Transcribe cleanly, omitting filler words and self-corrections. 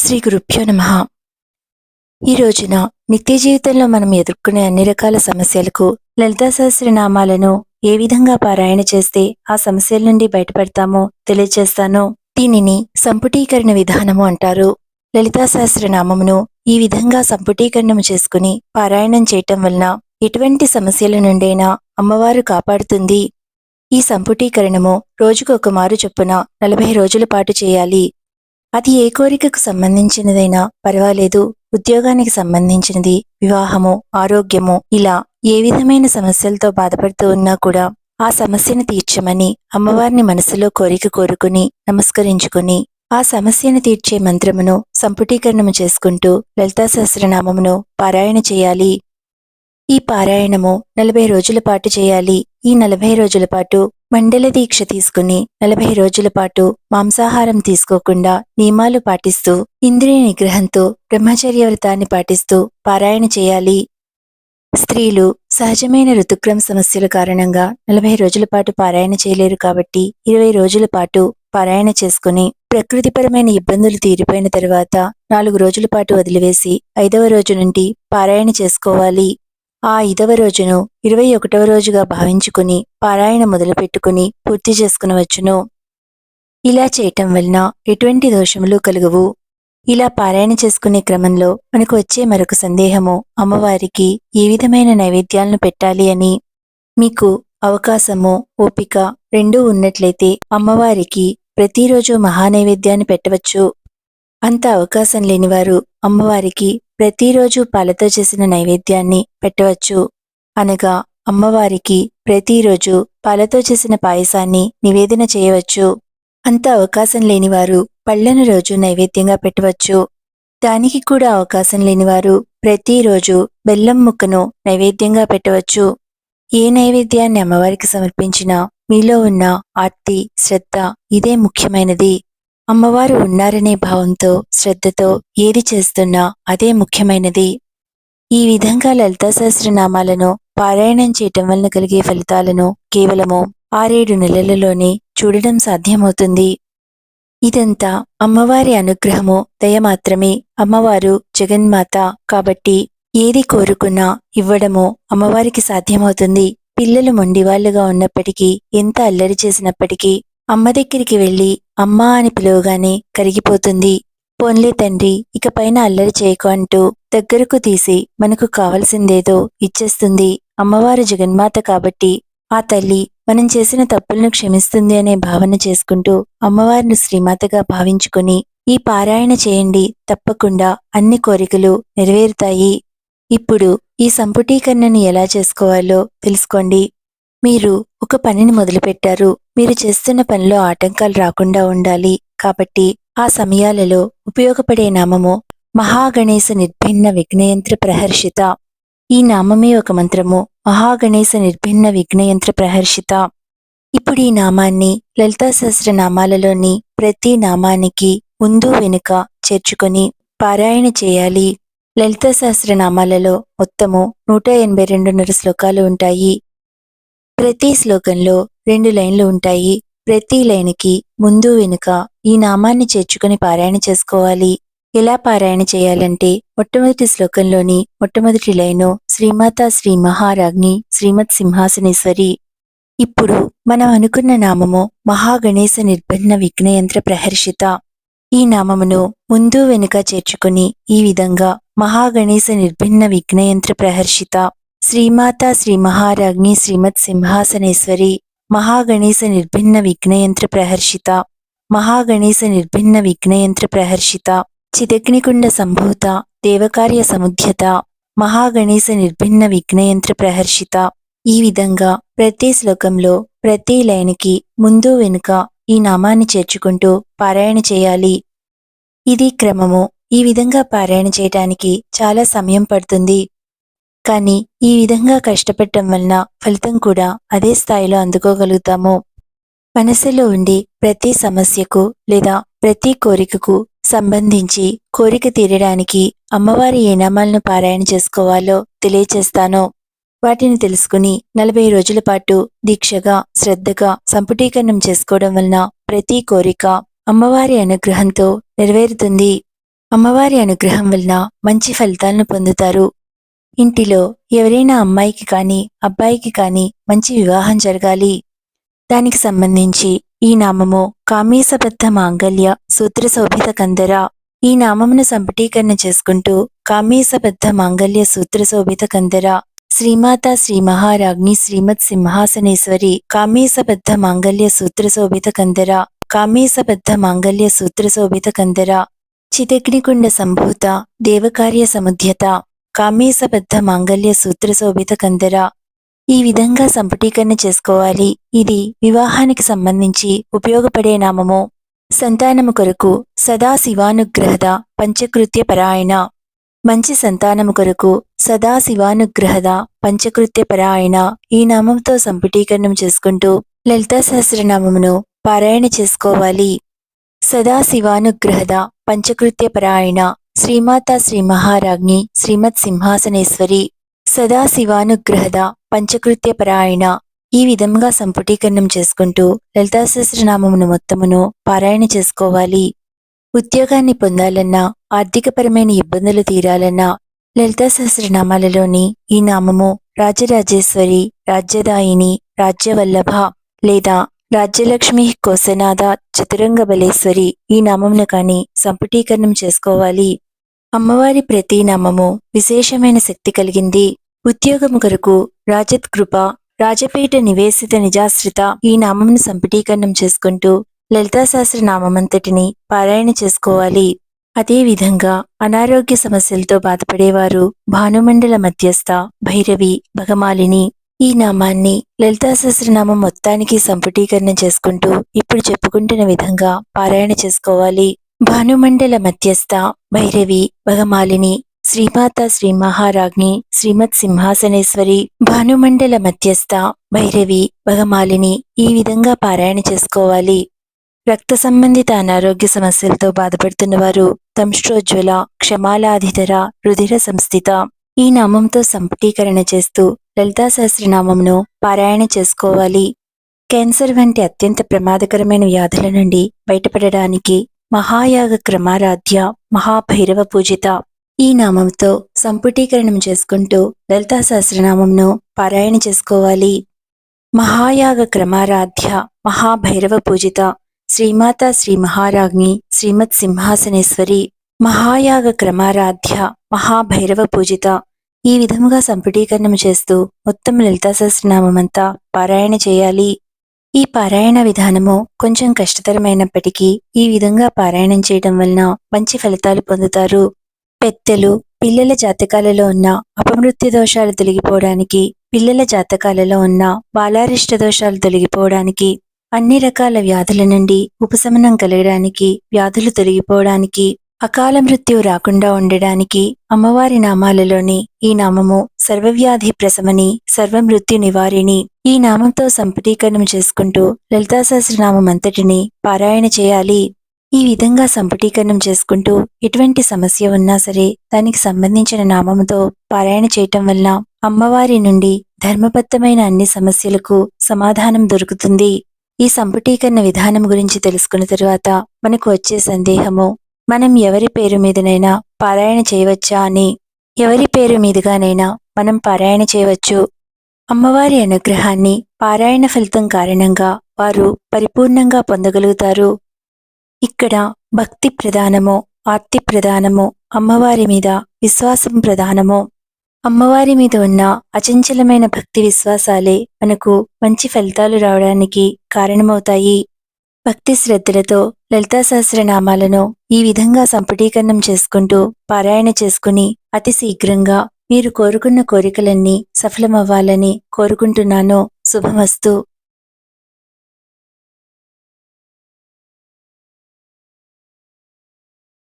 శ్రీ గురుభ్యో నమః. ఈ రోజున నిత్య జీవితంలో మనం ఎదుర్కొనే అన్ని రకాల సమస్యలకు లలితా సహస్రనామాలను ఏ విధంగా పారాయణ చేస్తే ఆ సమస్యల నుండి బయటపడతామో తెలియజేస్తాను. దీనిని సంపుటీకరణ విధానము అంటారు. లలితా సహస్రనామమును ఈ విధంగా సంపుటీకరణము చేసుకుని పారాయణం చేయటం వలన ఎటువంటి సమస్యల నుండైనా అమ్మవారు కాపాడుతుంది. ఈ సంపుటీకరణము రోజుకు ఒక మారు చొప్పున 40 రోజుల పాటు చేయాలి. అది ఏ కోరికకు సంబంధించినదైనా పర్వాలేదు. ఉద్యోగానికి సంబంధించినది, వివాహము, ఆరోగ్యము, ఇలా ఏ విధమైన సమస్యలతో బాధపడుతూ ఉన్నా కూడా ఆ సమస్యను తీర్చమని అమ్మవారిని మనసులో కోరిక కోరుకుని నమస్కరించుకుని ఆ సమస్యను తీర్చే మంత్రమును సంపుటీకరణము చేసుకుంటూ లలితా సహస్రనామమును పారాయణ చేయాలి. ఈ పారాయణము 40 రోజుల పాటు చేయాలి. ఈ 40 రోజుల పాటు మండల దీక్ష తీసుకుని 40 రోజుల పాటు మాంసాహారం తీసుకోకుండా నియమాలు పాటిస్తూ ఇంద్రియ నిగ్రహంతో బ్రహ్మచర్య వ్రతాన్ని పాటిస్తూ పారాయణ చేయాలి. స్త్రీలు సహజమైన ఋతుక్రమ సమస్యల కారణంగా 40 రోజుల పాటు పారాయణ చేయలేరు కాబట్టి 20 రోజుల పాటు పారాయణ చేసుకుని ప్రకృతిపరమైన ఇబ్బందులు తీరిపోయిన తరువాత 4 రోజుల పాటు వదిలివేసి 5వ రోజు నుండి పారాయణ చేసుకోవాలి. ఆ 5వ రోజును 21వ రోజుగా భావించుకుని పారాయణ మొదలుపెట్టుకుని పూర్తి చేసుకునవచ్చును. ఇలా చేయటం వలన ఎటువంటి దోషములు కలుగవు. ఇలా పారాయణ చేసుకునే క్రమంలో మనకు వచ్చే మరొక సందేహము అమ్మవారికి ఏ విధమైన నైవేద్యాలను పెట్టాలి అని. మీకు అవకాశము, ఓపిక రెండూ ఉన్నట్లయితే అమ్మవారికి ప్రతిరోజు మహానైవేద్యాన్ని పెట్టవచ్చు. అంత అవకాశం లేనివారు అమ్మవారికి ప్రతిరోజు పాలతో చేసిన నైవేద్యాన్ని పెట్టవచ్చు. అనగా అమ్మవారికి ప్రతిరోజు పాలతో చేసిన పాయసాన్ని నివేదన చేయవచ్చు. అంత అవకాశం లేనివారు పళ్లను రోజు నైవేద్యంగా పెట్టవచ్చు. దానికి కూడా అవకాశం లేనివారు ప్రతిరోజు బెల్లం ముక్కను నైవేద్యంగా పెట్టవచ్చు. ఏ నైవేద్యాన్ని అమ్మవారికి సమర్పించినా మీలో ఉన్న ఆర్తి, శ్రద్ధ ఇదే ముఖ్యమైనది. అమ్మవారు ఉన్నారనే భావంతో, శ్రద్ధతో ఏది చేస్తున్నా అదే ముఖ్యమైనది. ఈ విధంగా లలితా సహస్రనామాలను పారాయణం చేయటం వలన కలిగే ఫలితాలను కేవలము 6-7 నెలలలోనే చూడడం సాధ్యమవుతుంది. ఇదంతా అమ్మవారి అనుగ్రహము, దయ మాత్రమే. అమ్మవారు జగన్మాత కాబట్టి ఏది కోరుకున్నా ఇవ్వడము అమ్మవారికి సాధ్యమవుతుంది. పిల్లలు మొండివాళ్లుగా ఉన్నప్పటికీ, ఎంత అల్లరి చేసినప్పటికీ అమ్మ దగ్గరికి వెళ్లి అమ్మా అని పిలువగానే కరిగిపోతుంది. పోన్లే తండ్రి, ఇకపైన అల్లరి చేయకు అంటూ దగ్గరకు తీసి మనకు కావలసిందేదో ఇచ్చేస్తుంది. అమ్మవారు జగన్మాత కాబట్టి ఆ తల్లి మనం చేసిన తప్పులను క్షమిస్తుంది అనే భావన చేసుకుంటూ అమ్మవారిని శ్రీమాతగా భావించుకుని ఈ పారాయణ చేయండి. తప్పకుండా అన్ని కోరికలు నెరవేరుతాయి. ఇప్పుడు ఈ సంపుటీకరణను ఎలా చేసుకోవాలో తెలుసుకోండి. మీరు ఒక పనిని మొదలుపెట్టారు. మీరు చేస్తున్న పనిలో ఆటంకాలు రాకుండా ఉండాలి. కాబట్టి ఆ సమయాలలో ఉపయోగపడే నామము మహాగణేశ నిర్భిన్న విఘ్నయంత్ర ప్రహర్షిత. ఈ నామమే ఒక మంత్రము, మహాగణేశ నిర్భిన్న విఘ్నయంత్ర ప్రహర్షిత. ఇప్పుడు ఈ నామాన్ని లలితా సహస్రనామాలలోని ప్రతి నామానికి ముందు వెనుక చేర్చుకొని పారాయణ చేయాలి. లలితా సహస్రనామాలలో మొత్తము 182 శ్లోకాలు ఉంటాయి. ప్రతి శ్లోకంలో 2 లైన్లు ఉంటాయి. ప్రతి లైన్కి ముందు వెనుక ఈ నామాన్ని చేర్చుకుని పారాయణ చేసుకోవాలి. ఎలా పారాయణ చేయాలంటే, మొట్టమొదటి శ్లోకంలోని మొట్టమొదటి లైను శ్రీమాతా శ్రీ మహారాజ్ఞి శ్రీమత్ సింహాసనేశ్వరి. ఇప్పుడు మనం అనుకున్న నామము మహాగణేశ నిర్భిన్న విఘ్నయంత్ర ప్రహర్షిత. ఈ నామమును ముందు వెనుక చేర్చుకుని ఈ విధంగా మహాగణేశ నిర్భిన్న విఘ్నయంత్ర ప్రహర్షిత, శ్రీమాతా శ్రీ మహారాజ్ఞి శ్రీమత్ సింహాసనేశ్వరి, మహాగణేశ నిర్భిన్న విఘ్నయంత్ర ప్రహర్షిత, మహాగణేశ నిర్భిన్న విఘ్నయంత్ర ప్రహర్షిత, చిదగ్నికుండ సంభూత దేవకార్య సముద్యత, మహాగణేశ నిర్భిన్న విఘ్నయంత్ర ప్రహర్షిత. ఈ విధంగా ప్రతి శ్లోకంలో ప్రతి లైన్కి ముందు వెనుక ఈ నామాన్ని చేర్చుకుంటూ పారాయణ చేయాలి. ఇది క్రమము. ఈ విధంగా పారాయణ చేయటానికి చాలా సమయం పడుతుంది. కానీ ఈ విధంగా కష్టపడటం వలన ఫలితం కూడా అదే స్థాయిలో అందుకోగలుగుతాము. మనసులో ఉండి ప్రతి సమస్యకు లేదా ప్రతి కోరికకు సంబంధించి కోరిక తీరడానికి అమ్మవారి ఏ నామాలను పారాయణ చేసుకోవాలో తెలియచేస్తాను. వాటిని తెలుసుకుని 40 రోజుల పాటు దీక్షగా, శ్రద్ధగా సంపుటీకరణం చేసుకోవడం వలన ప్రతి కోరిక అమ్మవారి అనుగ్రహంతో నెరవేరుతుంది. అమ్మవారి అనుగ్రహం వలన మంచి ఫలితాలను పొందుతారు. ఇంటిలో ఎవరైనా అమ్మాయికి కానీ అబ్బాయికి కానీ మంచి వివాహం జరగాలి. దానికి సంబంధించి ఈ నామము కామేశబద్ధ మాంగళ్య సూత్ర శోభిత కందర. ఈ నామమును సంపుటీకరణ చేసుకుంటూ కామేశబద్ధ మాంగళ్య సూత్ర శోభిత కందర శ్రీమాత శ్రీ మహారాజ్ఞి శ్రీమత్ సింహాసనేశ్వరి కామేశబద్ధ మాంగళ్య సూత్ర శోభిత కందర కామేశబద్ధ మాంగళ్య సూత్ర శోభిత కందర చిదగ్నికుండ సంభూత దేవకార్య సముద్యత కామేశబద్ధ మాంగళ్య సూత్ర శోభిత కందర. ఈ విధంగా సంపుటీకరణ చేసుకోవాలి. ఇది వివాహానికి సంబంధించి ఉపయోగపడే నామము. సంతానము కొరకు సదా శివానుగ్రహద పంచకృత్య పరాయణ. మంచి సంతానము కొరకు సదా శివానుగ్రహద పంచకృత్య పరాయణ ఈ నామంతో సంపుటీకరణం చేసుకుంటూ లలితా సహస్రనామమును పారాయణ చేసుకోవాలి. సదా శివానుగ్రహద పంచకృత్య పరాయణ శ్రీమాత శ్రీ మహారాజ్ఞి శ్రీమత్ సింహాసనేశ్వరి సదా శివానుగ్రహద పంచకృత్య పరాయణ ఈ విధంగా సంపుటీకరణం చేసుకుంటూ లలితా సహస్రనామమును మొత్తమును పారాయణ చేసుకోవాలి. ఉద్యోగాన్ని పొందాలన్నా, ఆర్థికపరమైన ఇబ్బందులు తీరాలన్నా లలితా సహస్రనామాలలోని ఈ నామము రాజరాజేశ్వరి, రాజ్యదాయిని, రాజ్యవల్లభ లేదా రాజ్యలక్ష్మి కోసనాథ చతురంగ బలేశ్వరి ఈ నామమును కాని సంపుటీకరణం చేసుకోవాలి. అమ్మవారి ప్రతి నామము విశేషమైన శక్తి కలిగింది. ఉద్యోగము కొరకు రాజత్ కృప, రాజపీఠ నివేశిత నిజాశ్రిత ఈ నామమును సంపుటీకరణం చేసుకుంటూ లలితా సహస్రనామంతటిని పారాయణ చేసుకోవాలి. అదేవిధంగా అనారోగ్య సమస్యలతో బాధపడేవారు భానుమండల మధ్యస్థ భైరవి భగమాలిని ఈ నామాన్ని లలితా సహస్రనామం మొత్తానికి సంపుటీకరణ చేసుకుంటూ ఇప్పుడు చెప్పుకుంటున్న విధంగా పారాయణ చేసుకోవాలి. భానుమండల మధ్యస్థ భైరవి భగమాలిని శ్రీమాత శ్రీ మహారాజ్ఞి శ్రీమత్ సింహాసనేశ్వరి భానుమండల మధ్యస్థ భైరవి భగమాలిని ఈ విధంగా పారాయణ చేసుకోవాలి. రక్త సంబంధిత అనారోగ్య సమస్యలతో బాధపడుతున్న వారు తంష్ట్రోజ్వల క్షమాలాధిధర రుధిర సంస్థిత ఈ నామంతో సంపుటీకరణ చేస్తూ లలితా సహస్రనామమును పారాయణ చేసుకోవాలి. క్యాన్సర్ వంటి అత్యంత ప్రమాదకరమైన వ్యాధుల నుండి బయటపడడానికి మహాయాగ క్రమారాధ్య మహాభైరవ పూజిత ఈ నామంతో సంపుటీకరణం చేసుకుంటూ లలితా సహస్రనామంను పారాయణ చేసుకోవాలి. మహాయాగ క్రమారాధ్య మహాభైరవ పూజిత శ్రీమాత శ్రీ మహారాజ్ఞి శ్రీమత్ సింహాసనేశ్వరి మహాయాగ క్రమారాధ్య మహాభైరవ పూజిత ఈ విధముగా సంపుటీకరణం చేస్తూ మొత్తం లలితా సహస్రనామమంతా పారాయణ చేయాలి. ఈ పారాయణ విధానము కొంచెం కష్టతరమైనప్పటికీ ఈ విధంగా పారాయణం చేయడం వలన మంచి ఫలితాలు పొందుతారు. పెద్దలు పిల్లల జాతకాలలో ఉన్న అపమృత్యు దోషాలు తొలగిపోవడానికి, పిల్లల జాతకాలలో ఉన్న బాలారిష్ట దోషాలు తొలగిపోవడానికి, అన్ని రకాల వ్యాధుల నుండి ఉపశమనం కలగడానికి, వ్యాధులు తొలగిపోవడానికి, అకాల మృత్యు రాకుండా ఉండడానికి అమ్మవారి నామాలలోని ఈ నామము సర్వవ్యాధి ప్రశమని, సర్వమృత్యు నివారిణి ఈ నామంతో సంపుటీకరణం చేసుకుంటూ లలితా సహస్రనామం అంతటిని పారాయణ చేయాలి. ఈ విధంగా సంపుటీకరణం చేసుకుంటూ ఎటువంటి సమస్య ఉన్నా సరే దానికి సంబంధించిన నామముతో పారాయణ చేయటం వలన అమ్మవారి నుండి ధర్మబద్ధమైన అన్ని సమస్యలకు సమాధానం దొరుకుతుంది. ఈ సంపుటీకరణ విధానం గురించి తెలుసుకున్న తరువాత మనకు వచ్చే సందేహము, మనం ఎవరి పేరు మీదనైనా పారాయణ చేయవచ్చా అని. ఎవరి పేరు మీదుగానైనా మనం పారాయణ చేయవచ్చు. అమ్మవారి అనుగ్రహాన్ని పారాయణ ఫలితం కారణంగా వారు పరిపూర్ణంగా పొందగలుగుతారు. ఇక్కడ భక్తి ప్రధానమో, ఆర్తి ప్రధానమో, అమ్మవారి మీద విశ్వాసం ప్రధానమో. అమ్మవారి మీద ఉన్న అచంచలమైన భక్తి విశ్వాసాలే మనకు మంచి ఫలితాలు రావడానికి కారణమవుతాయి. భక్తి శ్రద్ధలతో లలితా సహస్రనామాలను ఈ విధంగా సంపుటీకరణం చేసుకుంటూ పారాయణ చేసుకుని అతి శీఘ్రంగా మీరు కోరుకున్న కోరికలన్నీ సఫలమవ్వాలని కోరుకుంటున్నాను. శుభమస్తు.